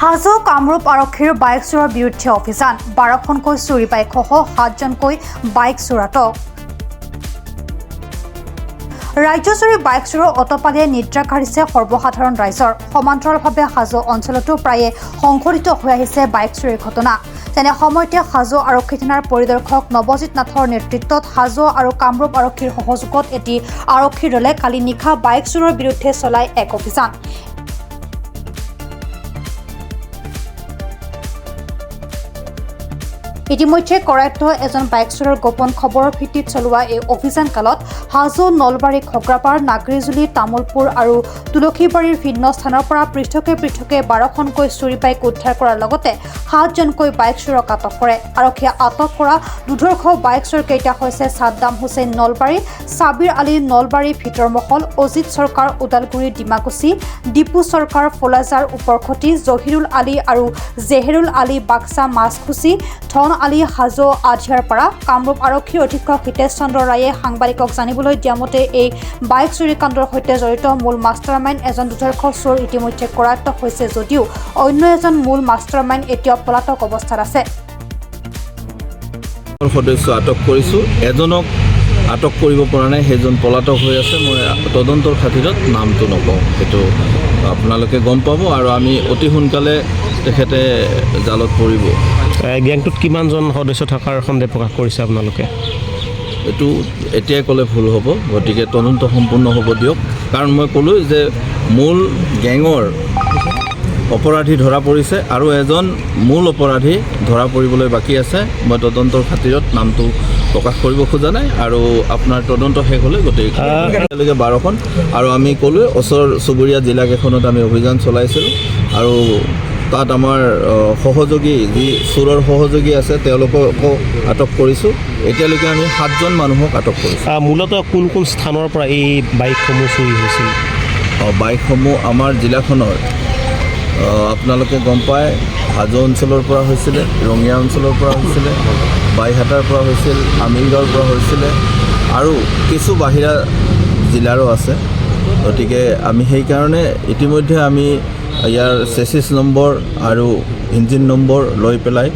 হাজো কামৰূপ আৰক্ষীৰ বাইক চোৰৰ বিৰুদ্ধে অভিযান 12খনকৈ চুৰি বাইকসহ 7জনকৈ বাইক চোৰাটক। ৰাজ্যজুৰি বাইক চোৰৰ অটপালিয়ে নিদ্ৰা কাঢ়িছে সৰ্বসাধাৰণ ৰাইজৰ। সমান্তৰালভাৱে হাজো অঞ্চলতো প্ৰায়ে সংঘটিত হৈ আহিছে বাইক চুৰিৰ ঘটনা। তেনে সময়তে হাজো আৰক্ষী থানাৰ পৰিদৰ্শক নৱজিৎ নাথৰ নেতৃত্বত হাজো আৰু কামৰূপ আৰক্ষীৰ সহযোগত এটি আৰক্ষীৰ দলে কালি নিশা বাইক চোৰৰ বিৰুদ্ধে চলাই এক অভিযান। ইতিমধ্যে কৰায়ত্ব এজন বাইক চোৰৰ গোপন খবৰৰ ভিত্তিত চলোৱা এই অভিযান কালত হাজো, নলবাৰী, খগ্ৰাপাৰ, নাগৰিজুলি, তামোলপুৰ আৰু তুলসীবাৰীৰ ভিন্ন স্থানৰ পৰা পৃথকে 12খনকৈ চুৰি বাইক উদ্ধাৰ কৰাৰ লগতে 7জনকৈ বাইক চোৰক আটক কৰে। আৰক্ষীয়ে আটক কৰা দুৰ্ধৰ্ষ বাইক চোৰকেইটা হৈছে ছাদ্দাম হুছেইন নলবাৰী, ছাবিৰ আলী নলবাৰী ভিতৰমহল, অজিত চৰকাৰ ওদালগুৰি ডিমাকুচি, দীপু চৰকাৰ ফলাজাৰ উপৰখতি, জহিৰুল আলী আৰু জেহেৰুল আলী বাক্সা মাছখুচি, ধন আলী হাজো আধিয়াৰপাৰা। কামৰূপ আৰক্ষীৰ অধীক্ষক হিতেশ চন্দ্ৰ ৰায়ে সাংবাদিকক জানিবলৈ দিয়া মতে এই বাইক চুৰি কাণ্ডৰ সৈতে জড়িত মূল মাষ্টাৰমাইণ্ড এজন দুৰ্ধৰ্ষ চোৰ ইতিমধ্যে কৰায়ত্ব হৈছে যদিও অন্য এজন মূল মাষ্টাৰমাইণ্ড এতিয়া পলাতক অৱস্থাত আছে। সদস্য আটক কৰিছোঁ, এজনক আটক কৰিব পৰা নাই, সেইজন পলাতক হৈ আছে। মই তদন্তৰ খাতিৰত নামটো নকওঁ, সেইটো আপোনালোকে গম পাব আৰু আমি অতি সোনকালে তেখেতে জালত পৰিব। গেংটোত কিমানজন সদস্য থকাৰ সন্দেহ প্ৰকাশ কৰিছে আপোনালোকে? এইটো এতিয়াই ক'লে ভুল হ'ব, গতিকে তদন্ত সম্পূৰ্ণ হ'ব দিয়ক। কাৰণ মই ক'লোঁ যে মূল গেঙৰ অপৰাধী ধৰা পৰিছে আৰু এজন মূল অপৰাধী ধৰা পৰিবলৈ বাকী আছে। মই তদন্তৰ খাতিৰত নামটো প্ৰকাশ কৰিব খোজা নাই আৰু আপোনাৰ তদন্ত শেষ হ'লে গোটেইলৈকে 12খন আৰু আমি ক'লোঁ ওচৰ চুবুৰীয়া জিলাকেইখনত আমি অভিযান চলাইছিলোঁ আৰু তাত আমাৰ সহযোগী যি চোৰৰ সহযোগী আছে তেওঁলোককো আটক কৰিছোঁ। এতিয়ালৈকে আমি 7জন মানুহক আটক কৰিছোঁ। মূলতঃ কোন কোন স্থানৰ পৰা এই বাইকসমূহ চুৰি হৈছিল? বাইকসমূহ আমাৰ জিলাখনৰ আপোনালোকে গম পায়, হাজো অঞ্চলৰ পৰা হৈছিলে, ৰঙিয়া অঞ্চলৰ পৰা হৈছিলে, বাইহাটাৰ পৰা হৈছিল, আমিনগাঁৱৰ পৰা হৈছিলে আৰু কিছু বাহিৰা জিলাৰো আছে। গতিকে আমি সেইকাৰণে ইতিমধ্যে আমি ইয়াৰ চেচিছ নম্বৰ আৰু ইঞ্জিন নম্বৰ লৈ পেলাই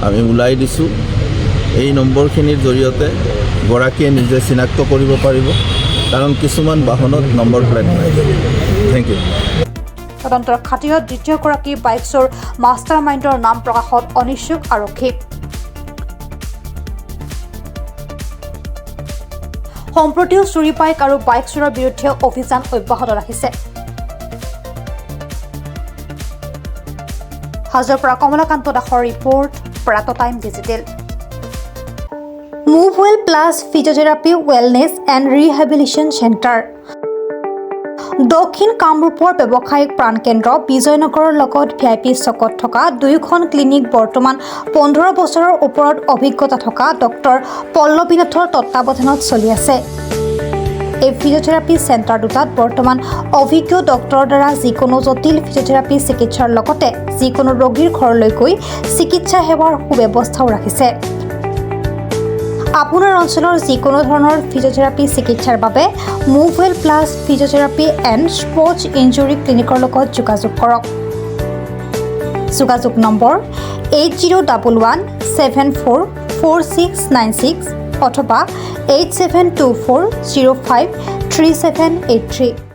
আমি ওলাই দিছোঁ। এই নম্বৰখিনিৰ জৰিয়তে গৰাকীয়ে নিজে চিনাক্ত কৰিব পাৰিব, কাৰণ কিছুমান বাহনত নম্বৰ প্লেট নাই। Thank you. তদন্তৰ খাতিৰত দ্বিতীয়গৰাকী বাইক চোৰ মাষ্টাৰ মাইণ্ডৰ নাম প্ৰকাশত অনিচ্ছুক আৰক্ষী। সম্প্ৰতিও চুৰি বাইক আৰু বাইক চোৰৰ বিৰুদ্ধে অভিযান অব্যাহত ৰাখিছে। হাজোৰ পৰা কমলাকান্ত দাসৰ ৰিপৰ্ট, প্ৰাত time digital. Move well plus physiotherapy wellness and rehabilitation centre. দক্ষিণ কামৰূপৰ ব্যৱসায়িক প্ৰাণকেন্দ্ৰ বিজয়নগৰৰ লগত VIP চকত থকা 2খন ক্লিনিক বৰ্তমান 15 বছৰৰ ওপৰত অভিজ্ঞতা থকা ডক্টৰ পল্লৱী নাথৰ তত্বাৱধানত চলি আছে। এই ফিজিঅথেৰাপি চেণ্টাৰ দুটাত বৰ্তমান অভিজ্ঞ ডক্টৰৰ দ্বাৰা যিকোনো জটিল ফিজিঅথেৰাপি চিকিৎসাৰ লগতে যিকোনো ৰোগীৰ ঘৰলৈ গৈ চিকিৎসা সেৱাৰ সুব্যৱস্থাও ৰাখিছে। আপোনাৰ অঞ্চলৰ যিকোনো ধৰণৰ ফিজিঅথেৰাপি চিকিৎসাৰ বাবে move well plus physiotherapy and sports injury ক্লিনিকৰ লগত যোগাযোগ কৰক। যোগাযোগ নম্বৰ 8011744696 অথবা 8724053783।